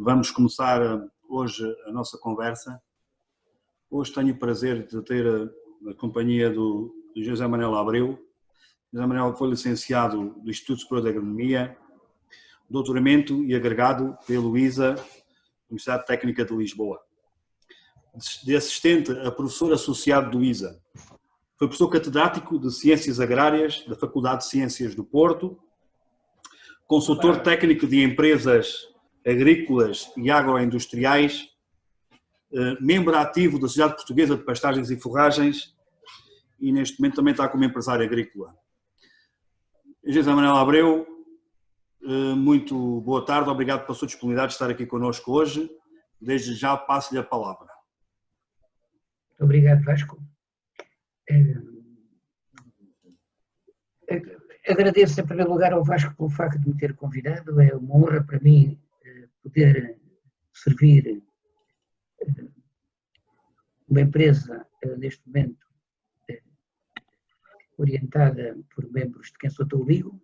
Vamos começar hoje a nossa conversa. Hoje tenho o prazer de ter a companhia do José Manuel Abreu. José Manuel foi licenciado do Instituto Superior de Agronomia, doutoramento e agregado pela Luísa, Universidade Técnica de Lisboa. De assistente a professor associado do ISA. Foi professor catedrático de Ciências Agrárias da Faculdade de Ciências do Porto, consultor técnico de empresas agrícolas e agroindustriais, membro ativo da Sociedade Portuguesa de Pastagens e Forragens e neste momento também está como empresário agrícola. José Manuel Abreu, muito boa tarde, obrigado pela sua disponibilidade de estar aqui connosco hoje. Desde já passo-lhe a palavra. Obrigado, Vasco. Agradeço em primeiro lugar ao Vasco pelo facto de me ter convidado. É uma honra para mim poder servir uma empresa neste momento orientada por membros de quem sou tão amigo.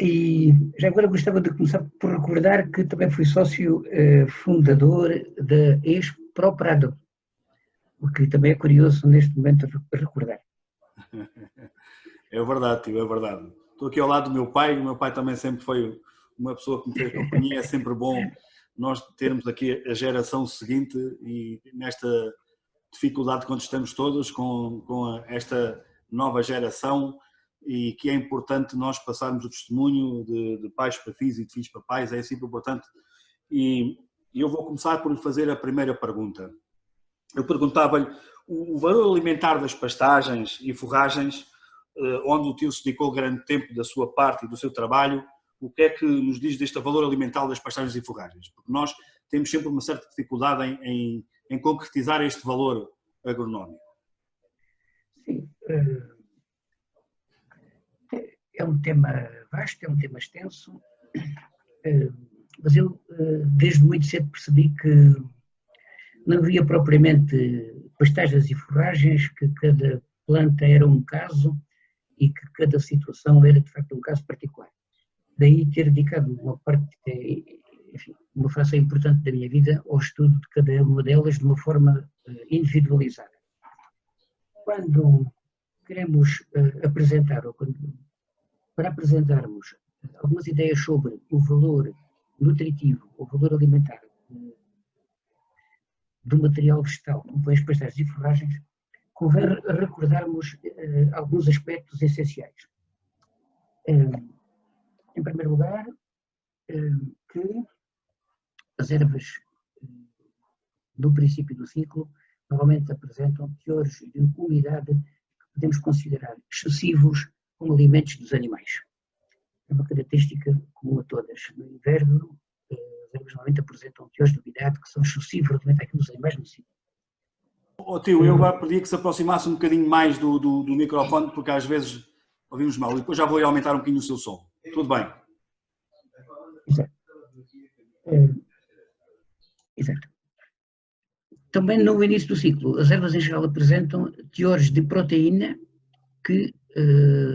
E já agora gostava de começar por recordar que também fui sócio fundador da Exproprado, o que também é curioso neste momento recordar. É verdade, tio, é verdade. Estou aqui ao lado do meu pai, o meu pai também sempre foi uma pessoa que me fez companhia, é sempre bom nós termos aqui a geração seguinte e nesta dificuldade quando estamos todos com esta nova geração e que é importante nós passarmos o testemunho de pais para filhos e de filhos para pais, é sempre importante. E eu vou começar por lhe fazer a primeira pergunta. Eu perguntava-lhe o valor alimentar das pastagens e forragens, onde o tio se dedicou grande tempo da sua parte e do seu trabalho, o que é que nos diz deste valor alimentar das pastagens e forragens? Porque nós temos sempre uma certa dificuldade em concretizar este valor agronómico. Sim, é um tema vasto, é um tema extenso, mas eu desde muito cedo percebi que não havia propriamente pastagens e forragens, que cada planta era um caso e que cada situação era de facto um caso particular. Daí ter dedicado uma parte, enfim, uma fração importante da minha vida ao estudo de cada uma delas de uma forma individualizada. Quando queremos apresentar, ou para apresentarmos algumas ideias sobre o valor nutritivo, o valor alimentar do material vegetal, como foi as pastagens e forragens, convém recordarmos alguns aspectos essenciais. Em primeiro lugar, que as ervas no princípio do ciclo normalmente apresentam teores de umidade que podemos considerar excessivos como alimentos dos animais. É uma característica comum a todas. No inverno, as ervas normalmente apresentam teores de umidade que são excessivos relativamente àquilo dos animais no ciclo. Tio, eu agora pedi que se aproximasse um bocadinho mais do microfone, porque às vezes ouvimos mal, e depois já vou aumentar um bocadinho o seu som. Tudo bem? Exato. Exato. Também no início do ciclo, as ervas em geral apresentam teores de proteína que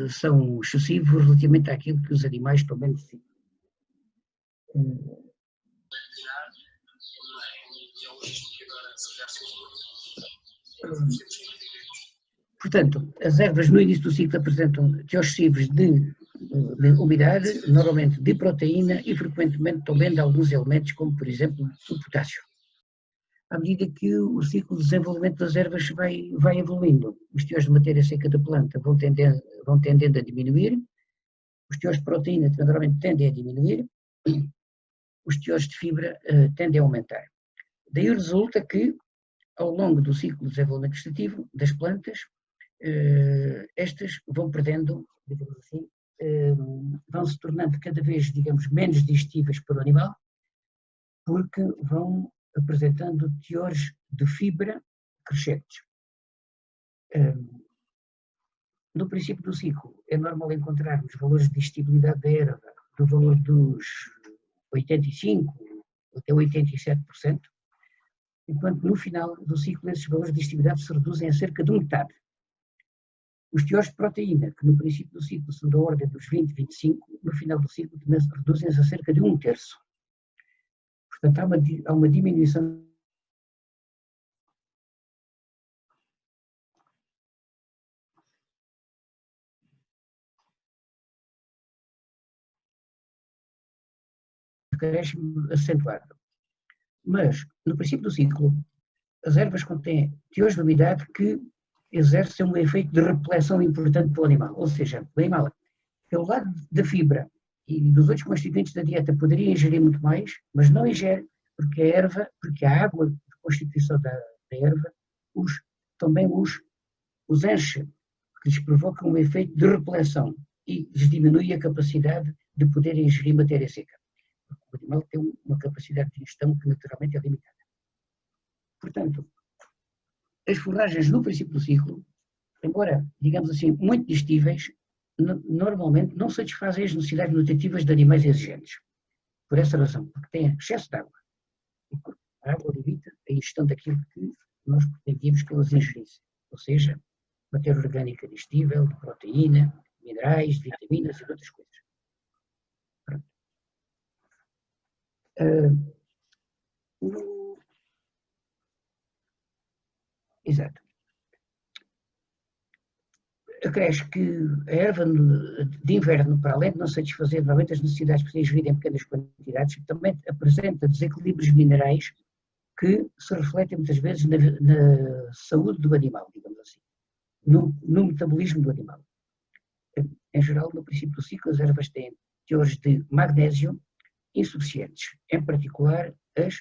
são excessivos relativamente àquilo que os animais também necessitam. Portanto, as ervas no início do ciclo apresentam teores excessivos de umidade, normalmente de proteína e frequentemente também de alguns elementos, como por exemplo o potássio. À medida que o ciclo de desenvolvimento das ervas vai evoluindo, os teores de matéria seca da planta vão tendendo a diminuir, os teores de proteína normalmente tendem a diminuir, os teores de fibra tendem a aumentar. Daí resulta que, ao longo do ciclo de desenvolvimento vegetativo das plantas, estas vão perdendo, digamos assim, vão se tornando cada vez, digamos, menos digestíveis para o animal, porque vão apresentando teores de fibra crescentes. No princípio do ciclo, é normal encontrarmos valores de digestibilidade da erva do valor dos 85% até 87%, enquanto no final do ciclo esses valores de digestibilidade se reduzem a cerca de metade. Os teores de proteína, que no princípio do ciclo são da ordem dos 20, 25, no final do ciclo reduzem-se a cerca de 1/3. Portanto, há uma diminuição acréscimo acentuado. Mas, no princípio do ciclo, as ervas contêm teores de umidade que exercem um efeito de repleção importante para o animal. Ou seja, o animal, pelo lado da fibra e dos outros constituintes da dieta, poderia ingerir muito mais, mas não ingere, porque a água de constituição da erva também os enche, que lhes provoca um efeito de repleção e lhes diminui a capacidade de poder ingerir matéria seca. O animal tem uma capacidade de ingestão que naturalmente é limitada. Portanto, as forragens no princípio do ciclo, embora, digamos assim, muito distíveis, normalmente não satisfazem as necessidades nutritivas de animais exigentes. Por essa razão, porque têm excesso de água. A água limita a ingestão daquilo que nós pretendíamos que elas ingerissem. Ou seja, matéria orgânica distível, de proteína, minerais, vitaminas e outras coisas. Exato. Acresce que a erva de inverno, para além de não satisfazer normalmente as necessidades que se ingerirem em pequenas quantidades, também apresenta desequilíbrios minerais que se refletem muitas vezes na saúde do animal, digamos assim, no metabolismo do animal. Em geral, no princípio do ciclo, as ervas têm teores de magnésio insuficientes, em particular as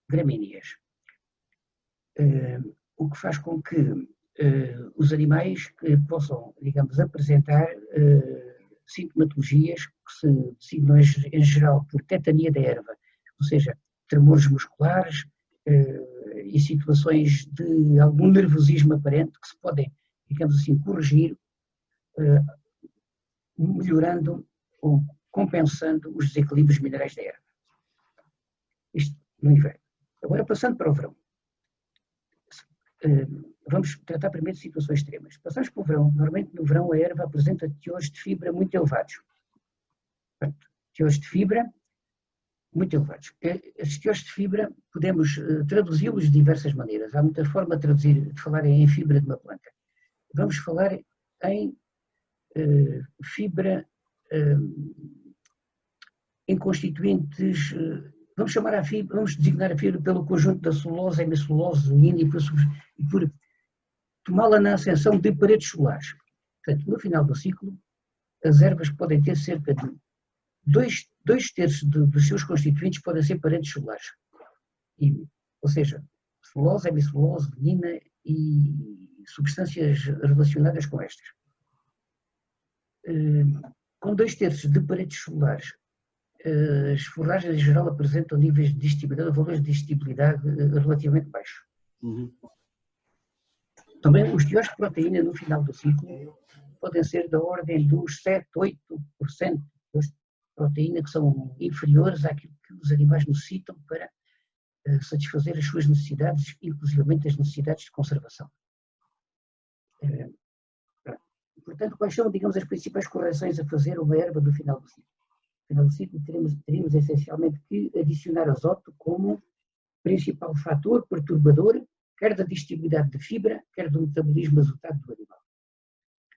gramíneas, o que faz com que os animais possam, digamos, apresentar sintomatologias que se designam em geral por tetania da erva, ou seja, tremores musculares e situações de algum nervosismo aparente que se podem, digamos assim, corrigir melhorando ou compensando os desequilíbrios minerais da erva. Isto no inverno. Agora, passando para o verão. Vamos tratar primeiro de situações extremas. Passamos para o verão. Normalmente, no verão, a erva apresenta teores de fibra muito elevados. Portanto, teores de fibra muito elevados. Estes teores de fibra podemos traduzi-los de diversas maneiras. Há muita forma de falar em fibra de uma planta. Vamos falar em fibra em constituintes, vamos designar a fibra pelo conjunto da celulose, hemicelulose, zoonina e por tomá-la na ascensão de paredes solares. Portanto, no final do ciclo, as ervas podem ter cerca de 2/3 dos seus constituintes podem ser paredes solares. Ou seja, celulose, hemicelulose, zoonina e substâncias relacionadas com estas. Com 2/3 de paredes solares, as forragens em geral apresentam níveis de digestibilidade, valores de digestibilidade relativamente baixos. Também os teores de proteína no final do ciclo podem ser da ordem dos 7-8% de proteína, que são inferiores àquilo que os animais necessitam para satisfazer as suas necessidades, inclusivamente as necessidades de conservação. Portanto, quais são, digamos, as principais correções a fazer uma erva do final do ciclo? No final do ciclo teríamos essencialmente que adicionar azoto como principal fator perturbador, quer da digestibilidade de fibra, quer do metabolismo azotado do animal.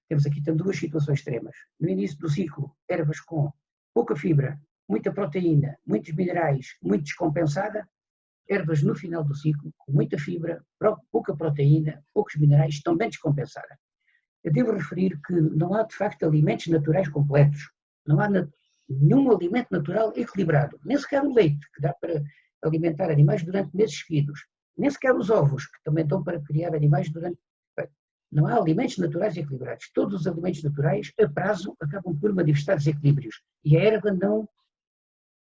Temos aqui então duas situações extremas. No início do ciclo, ervas com pouca fibra, muita proteína, muitos minerais, muito descompensada. Ervas no final do ciclo, com muita fibra, pouca proteína, poucos minerais, também descompensada. Eu devo referir que não há, de facto, alimentos naturais completos. Não há nenhum alimento natural equilibrado. Nem sequer o leite, que dá para alimentar animais durante meses seguidos. Nem sequer os ovos, que também dão para criar animais durante... Não há alimentos naturais equilibrados. Todos os alimentos naturais, a prazo, acabam por manifestar desequilíbrios. E a erva não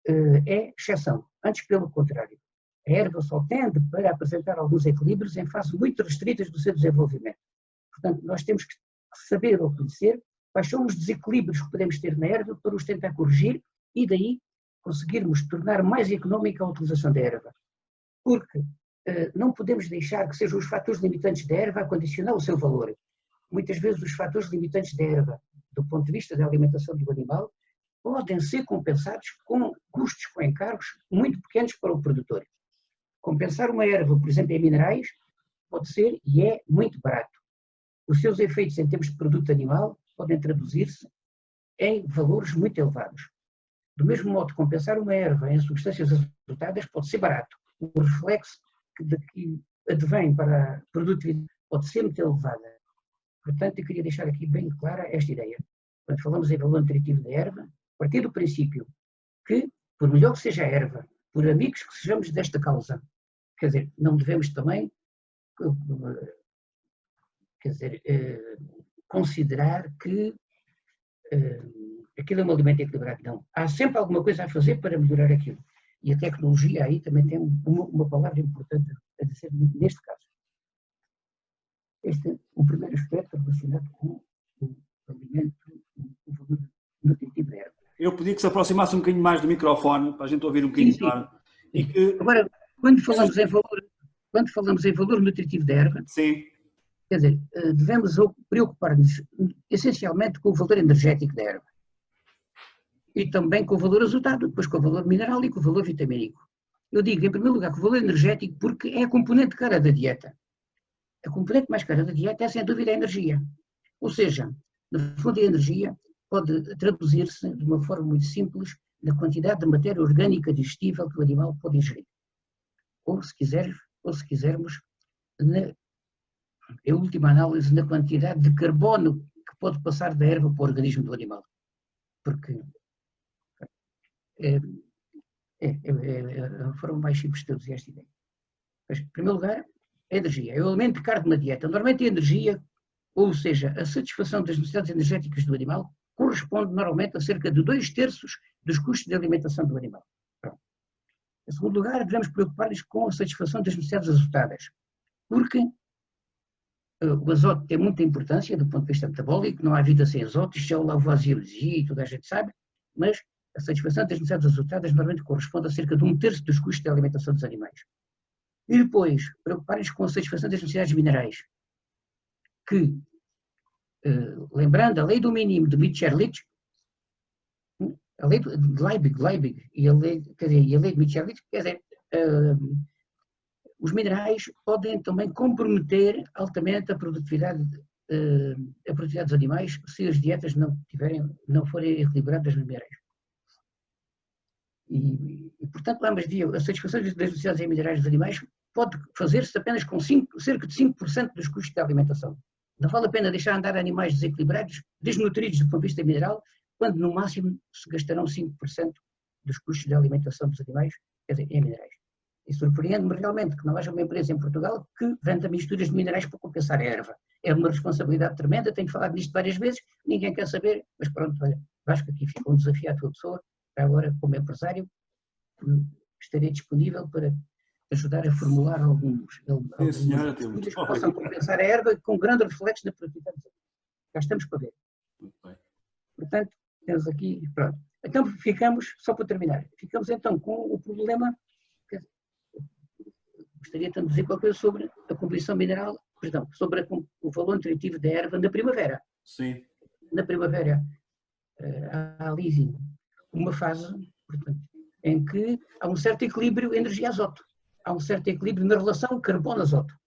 é exceção. Antes, pelo contrário. A erva só tende para apresentar alguns equilíbrios em fases muito restritas do seu desenvolvimento. Portanto, nós temos que saber ou conhecer quais são os desequilíbrios que podemos ter na erva para os tentar corrigir e daí conseguirmos tornar mais económica a utilização da erva. Porque não podemos deixar que sejam os fatores limitantes da erva a condicionar o seu valor. Muitas vezes os fatores limitantes da erva, do ponto de vista da alimentação do animal, podem ser compensados com custos com encargos muito pequenos para o produtor. Compensar uma erva, por exemplo, em minerais, pode ser e é muito barato. Os seus efeitos em termos de produto animal podem traduzir-se em valores muito elevados. Do mesmo modo, compensar uma erva em substâncias azotadas pode ser barato. O reflexo que advém para a produtividade pode ser muito elevada. Portanto, eu queria deixar aqui bem clara esta ideia. Quando falamos em valor nutritivo da erva, a partir do princípio que, por melhor que seja a erva, por amigos que sejamos desta causa, quer dizer, não devemos também, quer dizer, considerar que aquilo é um alimento equilibrado. Não. Há sempre alguma coisa a fazer para melhorar aquilo. E a tecnologia aí também tem uma palavra importante a dizer neste caso. Este é o primeiro aspecto relacionado com o alimento, o valor nutritivo da erva. Eu pedi que se aproximasse um bocadinho mais do microfone, para a gente ouvir um bocadinho melhor. Agora, quando falamos em valor nutritivo da erva, sim. Quer dizer, devemos preocupar-nos essencialmente com o valor energético da erva. E também com o valor azotado, depois com o valor mineral e com o valor vitamínico. Eu digo, em primeiro lugar, com o valor energético, porque é a componente cara da dieta. A componente mais cara da dieta é, sem dúvida, a energia. Ou seja, no fundo, a energia pode traduzir-se de uma forma muito simples na quantidade de matéria orgânica digestível que o animal pode ingerir. Ou, se quisermos, em última análise, na quantidade de carbono que pode passar da erva para o organismo do animal. Porque é a forma mais simples de traduzir esta ideia. Mas, em primeiro lugar, a energia. É o elemento de carne de uma dieta. Normalmente a energia, ou seja, a satisfação das necessidades energéticas do animal, corresponde normalmente a cerca de 2/3 dos custos de alimentação do animal. Pronto. Em segundo lugar, devemos preocupar-nos com a satisfação das necessidades azotadas. Porque o azoto tem muita importância do ponto de vista metabólico, não há vida sem azoto, isto é o Lavoisier e toda a gente sabe, mas a satisfação das necessidades azotadas normalmente corresponde a cerca de 1/3 dos custos de alimentação dos animais. E depois, preocupar-nos com a satisfação das necessidades minerais, que, lembrando a lei do mínimo de Mitscherlich, a lei de Liebig e a lei de Mitscherlich, quer dizer, os minerais podem também comprometer altamente a produtividade dos animais se as dietas não forem equilibradas nos minerais. E portanto, lá mais dia, a satisfação das necessidades em minerais dos animais pode fazer-se apenas com cerca de 5% dos custos da alimentação. Não vale a pena deixar andar animais desequilibrados, desnutridos do ponto de vista mineral, quando no máximo se gastarão 5% dos custos da alimentação dos animais, quer dizer, em minerais. E surpreende-me realmente que não haja uma empresa em Portugal que venda misturas de minerais para compensar a erva. É uma responsabilidade tremenda, tenho falado nisto várias vezes, ninguém quer saber, mas pronto, olha, acho que aqui fica um desafio à tua pessoa, agora como empresário, estarei disponível para ajudar a formular alguns estudos que possam compensar a erva com grande reflexo na produtividade. Já estamos para ver. Portanto, temos aqui, pronto. Então ficamos, só para terminar, ficamos então com o problema, gostaria tanto de dizer qualquer coisa sobre a composição mineral, perdão, sobre o valor nutritivo da erva na primavera. Sim. Na primavera há ali uma fase, portanto, em que há um certo equilíbrio energia-azoto. Há um certo equilíbrio na relação carbono-azoto.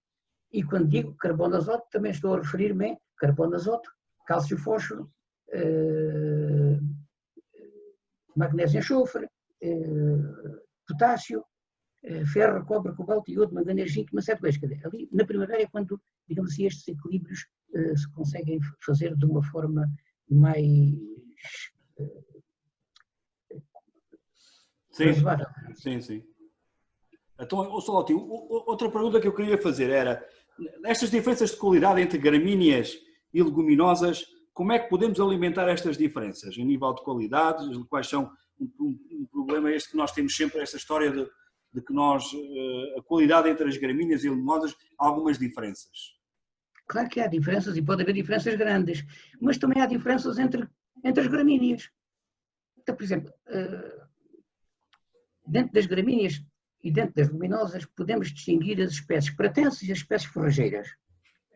E quando digo carbono-azoto, também estou a referir-me a carbono-azoto, cálcio-fósforo, magnésio-enxofre, potássio, ferro, cobre, cobalto, iodo, manganês, zinco, uma série de coisas. Ali, na primavera é quando, digamos assim, estes equilíbrios se conseguem fazer de uma forma mais razoável. Sim, sim. Então, Salótio, outra pergunta que eu queria fazer era, estas diferenças de qualidade entre gramíneas e leguminosas, como é que podemos alimentar estas diferenças? Em nível de qualidade, quais são um problema este que nós temos sempre, esta história de que a qualidade entre as gramíneas e leguminosas, há algumas diferenças. Claro que há diferenças e pode haver diferenças grandes, mas também há diferenças entre as gramíneas. Então, por exemplo, dentro das gramíneas e dentro das leguminosas podemos distinguir as espécies pratenses e as espécies forrageiras.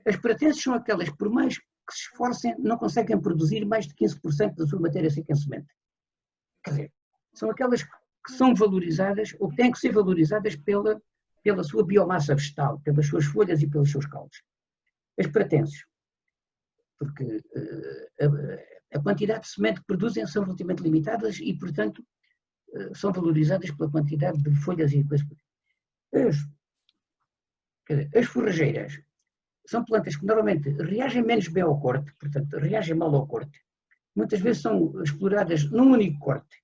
As pratenses são aquelas que, por mais que se esforcem, não conseguem produzir mais de 15% da sua matéria seca em semente. quer dizer, são aquelas que são valorizadas ou que têm que ser valorizadas pela sua biomassa vegetal, pelas suas folhas e pelos seus caules. As pratenses, porque a quantidade de semente que produzem são relativamente limitadas e, portanto, são valorizadas pela quantidade de folhas e coisas. As forrageiras são plantas que normalmente reagem menos bem ao corte, portanto, reagem mal ao corte. Muitas vezes são exploradas num único corte.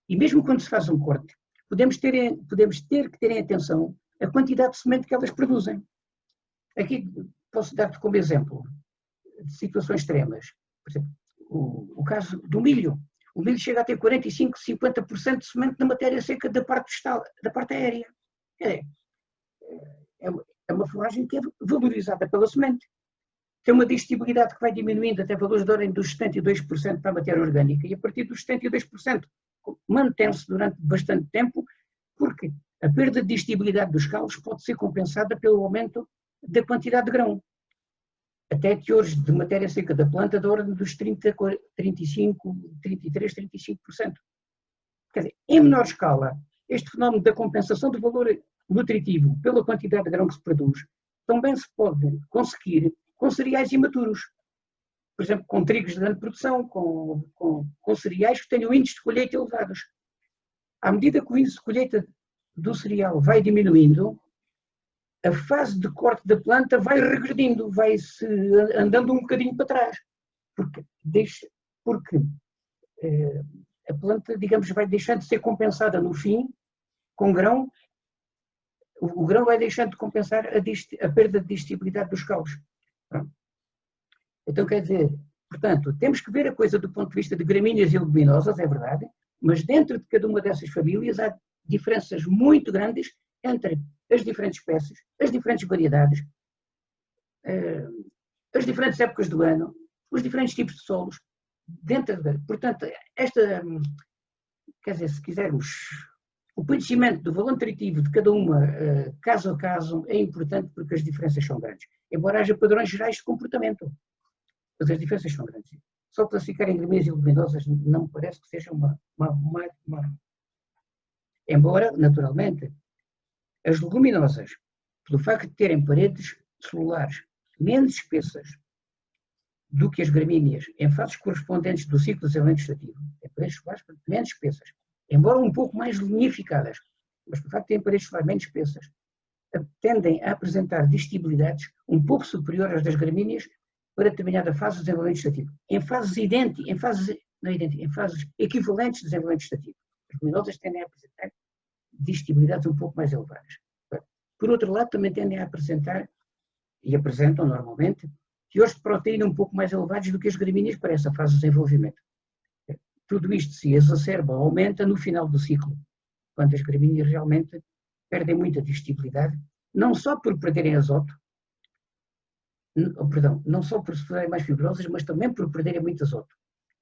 E mesmo quando se faz um corte, podemos ter que ter em atenção a quantidade de semente que elas produzem. Aqui posso dar-te como exemplo de situações extremas. Por exemplo, o caso do milho. O milho chega a ter 45%, 50% de semente na matéria seca da parte vegetal, da parte aérea. É uma forragem que é valorizada pela semente. Tem uma digestibilidade que vai diminuindo até valores de ordem dos 72% para a matéria orgânica. E a partir dos 72% mantém-se durante bastante tempo, porque a perda de digestibilidade dos caules pode ser compensada pelo aumento da quantidade de grão. Até teores de matéria seca da planta da ordem dos 30, 35, 33, 35%. Quer dizer, em menor escala, este fenómeno da compensação do valor nutritivo pela quantidade de grão que se produz também se pode conseguir com cereais imaturos. Por exemplo, com trigos de grande produção, com cereais que tenham índices de colheita elevados. À medida que o índice de colheita do cereal vai diminuindo, a fase de corte da planta vai regredindo, vai-se andando um bocadinho para trás. Porque a planta, digamos, vai deixando de ser compensada no fim com grão. O grão vai deixando de compensar a perda de digestibilidade dos caules. Então, quer dizer, portanto, temos que ver a coisa do ponto de vista de gramíneas e leguminosas, é verdade, mas dentro de cada uma dessas famílias há diferenças muito grandes entre as diferentes espécies, as diferentes variedades, as diferentes épocas do ano, os diferentes tipos de solos. Portanto, quer dizer, se quisermos, o conhecimento do valor nutritivo de cada uma, caso a caso, é importante porque as diferenças são grandes. Embora haja padrões gerais de comportamento, mas as diferenças são grandes. Só classificar em gramíneas e leguminosas não me parece que seja uma... Embora, naturalmente, as leguminosas, pelo facto de terem paredes celulares menos espessas do que as gramíneas, em fases correspondentes do ciclo de desenvolvimento vegetativo, têm paredes celulares menos espessas, embora um pouco mais lignificadas, mas pelo facto de terem paredes celulares menos espessas, tendem a apresentar digestibilidades um pouco superiores às das gramíneas para determinada fase de desenvolvimento vegetativo. Em fases equivalentes de desenvolvimento vegetativo. As leguminosas tendem a apresentar digestibilidades um pouco mais elevadas. Por outro lado, também tendem a apresentar, e apresentam normalmente, teores de proteína um pouco mais elevados do que as gramíneas para essa fase de desenvolvimento. Tudo isto se exacerba ou aumenta no final do ciclo, quando as gramíneas realmente perdem muita digestibilidade, não só por perderem azoto, não só por se tornarem mais fibrosas, mas também por perderem muito azoto.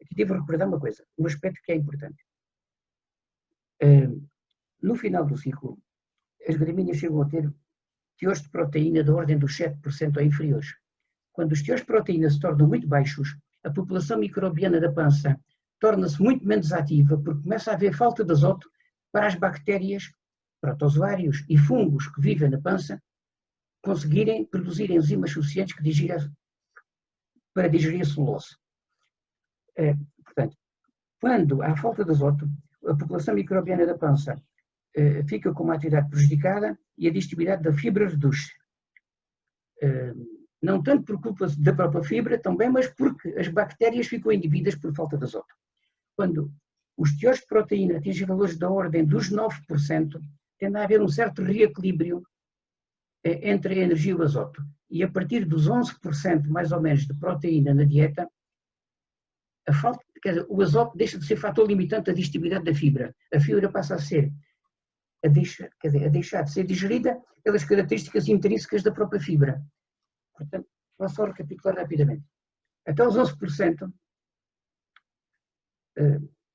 Aqui devo recordar uma coisa, um aspecto que é importante. No final do ciclo, as gramíneas chegam a ter teores de proteína da ordem dos 7% ou inferiores. Quando os teores de proteína se tornam muito baixos, a população microbiana da pança torna-se muito menos ativa porque começa a haver falta de azoto para as bactérias, protozoários e fungos que vivem na pança conseguirem produzir enzimas suficientes para digerir a celulose. Portanto, quando há falta de azoto, a população microbiana da pança fica com uma atividade prejudicada e a digestibilidade da fibra reduz-se. Não tanto por culpa da própria fibra, também, mas porque as bactérias ficam inibidas por falta de azoto. Quando os teores de proteína atingem valores da ordem dos 9%, tende a haver um certo reequilíbrio entre a energia e o azoto. E a partir dos 11% mais ou menos de proteína na dieta, quer dizer, o azoto deixa de ser fator limitante da digestibilidade da fibra. A fibra passa a deixar de ser digerida pelas características intrínsecas da própria fibra. Portanto, vou só recapitular rapidamente. Até os 11%,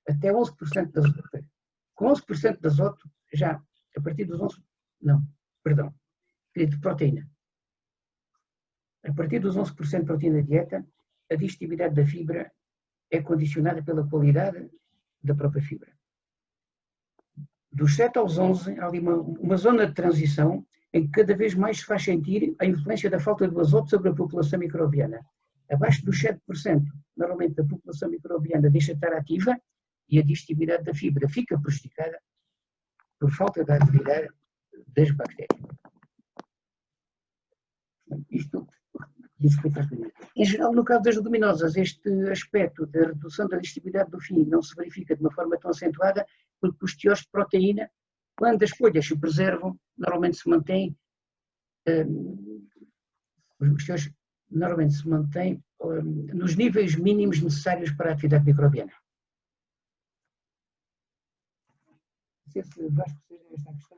até 11% de azoto, com 11% de azoto, já a partir dos 11%, de proteína. A partir dos 11% de proteína de dieta, a digestibilidade da fibra é condicionada pela qualidade da própria fibra. dos 7 aos 11, há ali uma zona de transição em que cada vez mais se faz sentir a influência da falta do azoto sobre a população microbiana. Abaixo dos 7%, normalmente a população microbiana deixa de estar ativa e a digestibilidade da fibra fica prejudicada por falta de atividade das bactérias. Isto em geral, no caso das leguminosas, este aspecto da redução da digestibilidade do fim não se verifica de uma forma tão acentuada, porque os teores de proteína, quando as folhas se preservam, normalmente se mantêm, os teores normalmente se mantêm nos níveis mínimos necessários para a atividade microbiana. Não sei se Vasco seja esta a questão.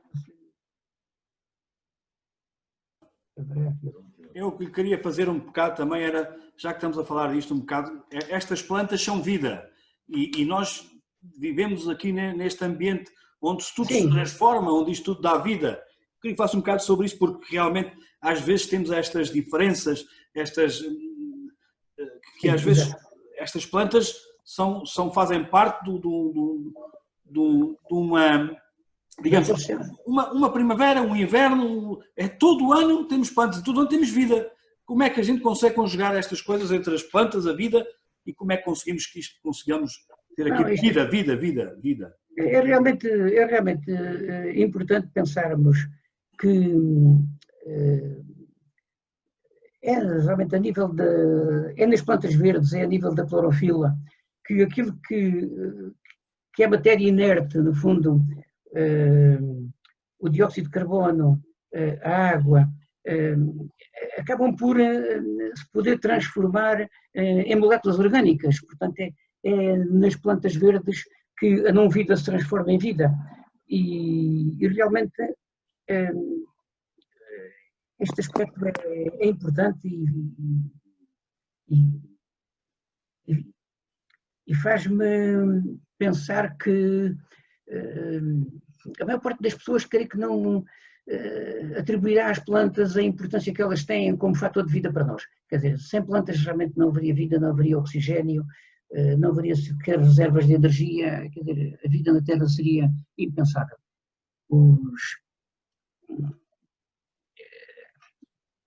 Eu que queria fazer um bocado também era, já que estamos a falar disto um bocado, estas plantas são vida e nós vivemos aqui neste ambiente onde tudo se transforma, onde isto tudo dá vida. Eu queria que falasse um bocado sobre isso porque realmente às vezes temos estas diferenças, que às vezes estas plantas fazem parte de uma... Digamos, uma primavera, um inverno, todo o ano temos plantas, todo o ano temos vida. Como é que a gente consegue conjugar estas coisas entre as plantas, a vida, e como é que conseguimos ter aqui vida? É realmente importante pensarmos que realmente a nível é nas plantas verdes, é a nível da clorofila, que aquilo que é matéria inerte, no fundo, o dióxido de carbono, a água, acabam por se poder transformar em moléculas orgânicas. Portanto, é nas plantas verdes que a não-vida se transforma em vida. E realmente este aspecto é importante e faz-me pensar que a maior parte das pessoas creio que não atribuirá às plantas a importância que elas têm como fator de vida para nós. Quer dizer, sem plantas realmente não haveria vida, não haveria oxigênio, não haveria sequer reservas de energia, quer dizer, a vida na Terra seria impensável.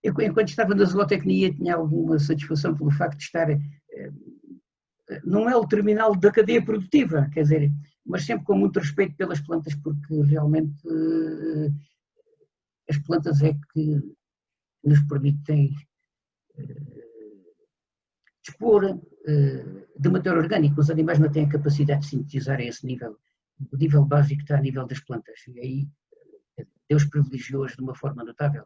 Eu, enquanto estava na zootecnia, tinha alguma satisfação pelo facto de estar... Não é o terminal da cadeia produtiva, quer dizer, mas sempre com muito respeito pelas plantas, porque realmente as plantas é que nos permitem dispor de matéria orgânica. Os animais não têm a capacidade de sintetizar a esse nível. O nível básico está a nível das plantas. E aí Deus privilegiou-as de uma forma notável.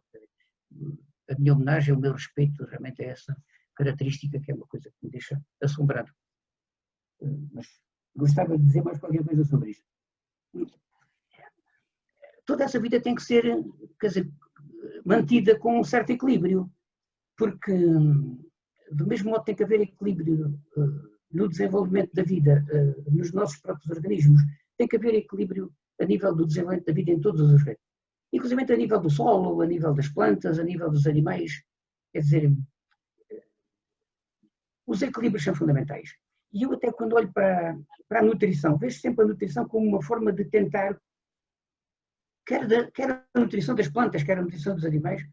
A minha homenagem, o meu respeito realmente é essa característica, que é uma coisa que me deixa assombrado. Mas gostava de dizer mais qualquer coisa sobre isto. Toda essa vida tem que ser, quer dizer, mantida com um certo equilíbrio, porque do mesmo modo tem que haver equilíbrio no desenvolvimento da vida, nos nossos próprios organismos, tem que haver equilíbrio a nível do desenvolvimento da vida em todos os aspectos, inclusive a nível do solo, a nível das plantas, a nível dos animais, quer dizer, os equilíbrios são fundamentais. E eu até quando olho para a nutrição, vejo sempre a nutrição como uma forma de tentar, quer a nutrição das plantas, quer a nutrição dos animais,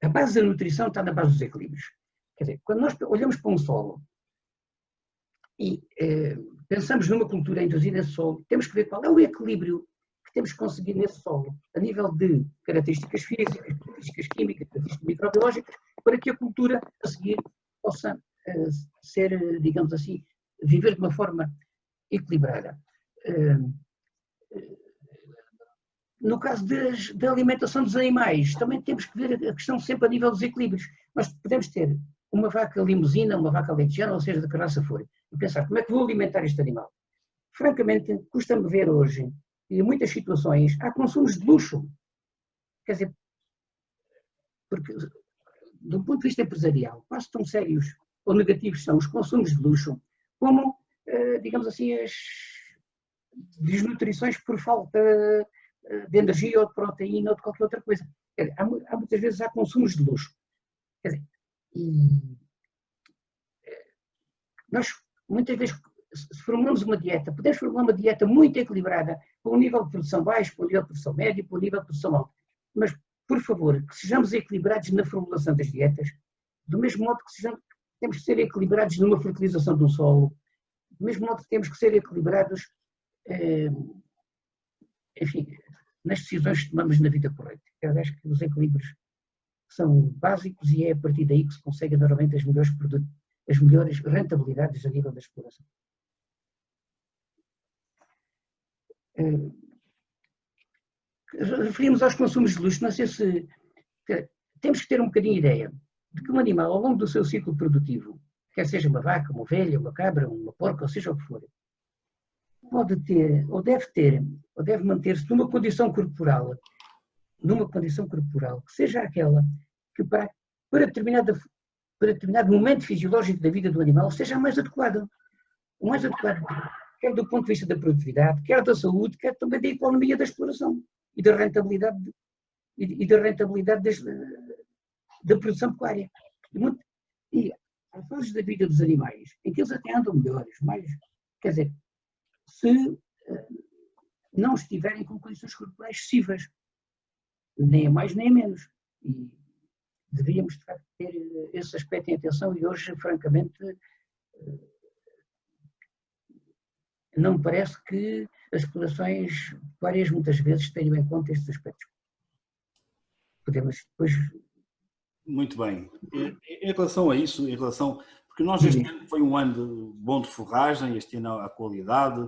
a base da nutrição está na base dos equilíbrios. Quer dizer, quando nós olhamos para um solo e pensamos numa cultura a induzir nesse solo, temos que ver qual é o equilíbrio que temos que conseguir nesse solo, a nível de características físicas, características químicas, características microbiológicas, para que a cultura a seguir possa ser, digamos assim, viver de uma forma equilibrada. No caso da alimentação dos animais, também temos que ver a questão sempre a nível dos equilíbrios. Nós podemos ter uma vaca limusina, uma vaca leitejana, ou seja, de que raça for, e pensar como é que vou alimentar este animal. Francamente, custa-me ver hoje, em muitas situações, há consumos de luxo. Quer dizer, porque, do ponto de vista empresarial, quase tão sérios ou negativos são os consumos de luxo, como, digamos assim, as desnutrições por falta de energia ou de proteína ou de qualquer outra coisa. Quer dizer, há muitas vezes há consumos de luxo. Quer dizer, nós muitas vezes se formulamos uma dieta, podemos formular uma dieta muito equilibrada, com um nível de produção baixo, com um nível de produção médio, com um nível de produção alto. Mas, por favor, que sejamos equilibrados na formulação das dietas, do mesmo modo que temos que ser equilibrados numa fertilização do solo, do mesmo modo que temos que ser equilibrados, enfim, nas decisões que tomamos na vida corrente. Eu acho que os equilíbrios são básicos e é a partir daí que se consegue normalmente as melhores rentabilidades a nível da exploração. Referimos aos consumos de luxo, não sei se temos que ter um bocadinho de ideia de que um animal, ao longo do seu ciclo produtivo, quer seja uma vaca, uma ovelha, uma cabra, uma porca, ou seja o que for, pode ter, ou deve manter-se numa condição corporal que seja aquela que para determinado momento fisiológico da vida do animal seja mais adequado. O mais adequado, quer do ponto de vista da produtividade, quer da saúde, quer também da economia da exploração e da rentabilidade, da produção pecuária. E há fases da vida dos animais em que eles até andam melhores, quer dizer, se não estiverem com condições corporais excessivas, nem a mais nem a menos. E deveríamos, de facto, ter esse aspecto em atenção e hoje, francamente, não me parece que as explorações pecuárias muitas vezes tenham em conta estes aspectos. Podemos depois... Muito bem. Em relação a isso, porque nós este ano foi um ano bom de forragem, este ano a qualidade,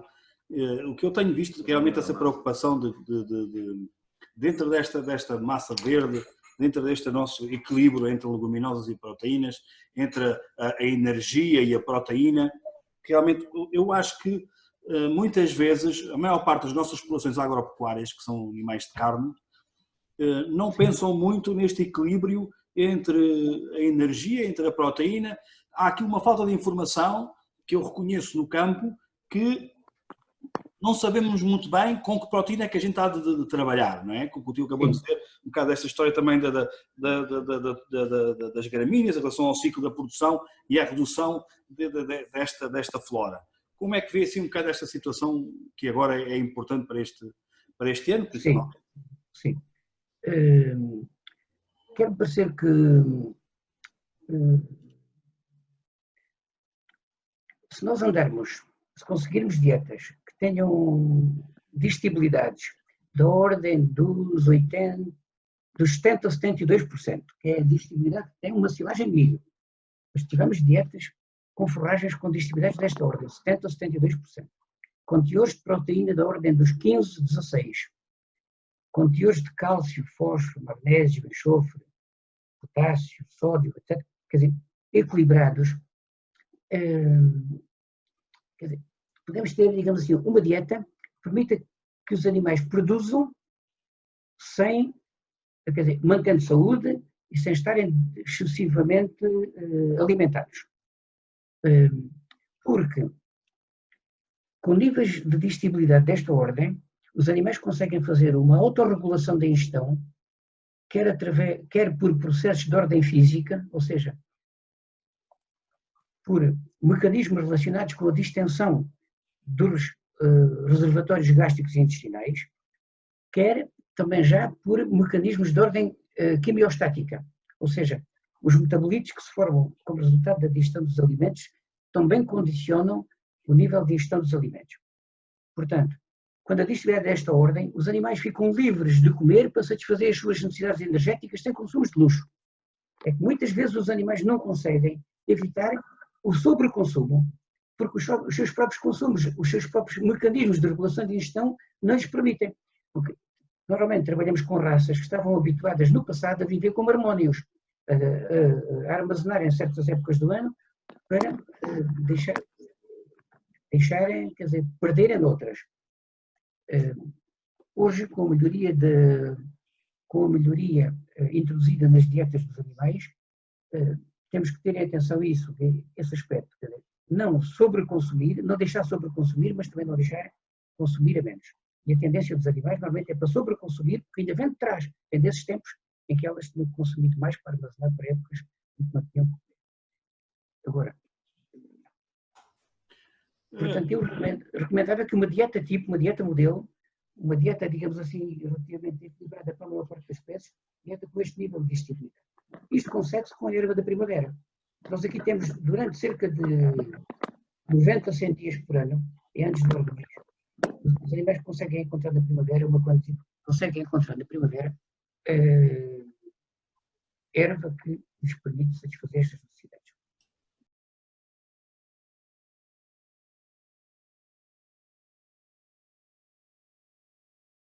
o que eu tenho visto realmente essa preocupação dentro desta massa verde, dentro deste nosso equilíbrio entre leguminosas e proteínas, entre a energia e a proteína, que realmente eu acho que muitas vezes a maior parte das nossas populações agropecuárias, que são animais de carne, não pensam muito neste equilíbrio entre a energia, entre a proteína. Há aqui uma falta de informação que eu reconheço no campo, que não sabemos muito bem com que proteína é que a gente está de trabalhar, não é? Como o tio acabou de dizer, um bocado desta história também das gramíneas em relação ao ciclo da produção e a redução desta flora. Como é que vê assim um bocado esta situação que agora é importante para este ano, principalmente? Sim. Quero parecer que se conseguirmos dietas que tenham digestibilidades da ordem dos 70% a 72%, que é a digestibilidade que tem uma silagem de milho. Mas tivemos dietas com forragens com digestibilidades desta ordem, 70% a 72%. Com teores de proteína da ordem dos 15 a 16%. Com teores de cálcio, fósforo, magnésio, enxofre, potássio, sódio, etc. Quer dizer, equilibrados. Quer dizer, podemos ter, digamos assim, uma dieta que permita que os animais produzam mantendo saúde e sem estarem excessivamente alimentados. Porque, com níveis de digestibilidade desta ordem, os animais conseguem fazer uma autorregulação da ingestão, quer por processos de ordem física, ou seja, por mecanismos relacionados com a distensão dos reservatórios gástricos e intestinais, quer também já por mecanismos de ordem quimiostática, ou seja, os metabolitos que se formam como resultado da digestão dos alimentos também condicionam o nível de ingestão dos alimentos. Portanto, quando a digestibilidade é desta ordem, os animais ficam livres de comer para satisfazer as suas necessidades energéticas sem consumos de luxo. É que muitas vezes os animais não conseguem evitar o sobreconsumo, porque os seus próprios consumos, os seus próprios mecanismos de regulação de ingestão não lhes permitem. Porque normalmente trabalhamos com raças que estavam habituadas no passado a viver como harmónios, a armazenar em certas épocas do ano para deixarem, quer dizer, perderem noutras. Hoje, com a melhoria introduzida nas dietas dos animais, temos que ter atenção a isso, esse aspecto. Quer dizer, não sobreconsumir, não deixar sobreconsumir, mas também não deixar consumir a menos. E a tendência dos animais normalmente é para sobreconsumir, porque ainda vem de trás, vem desses tempos em que elas tinham consumido mais para armazenar para épocas em que não tinham. Agora, portanto, Portanto, eu recomendava que uma dieta tipo, uma dieta modelo, uma dieta, digamos assim, relativamente equilibrada para a maior parte das espécies, dieta com este nível de digestibilidade. Isto consegue-se com a erva da primavera. Nós aqui temos, durante cerca de 90 a 100 dias por ano, em anos normais, os animais conseguem encontrar na primavera conseguem encontrar na primavera erva que nos permite satisfazer estas necessidades.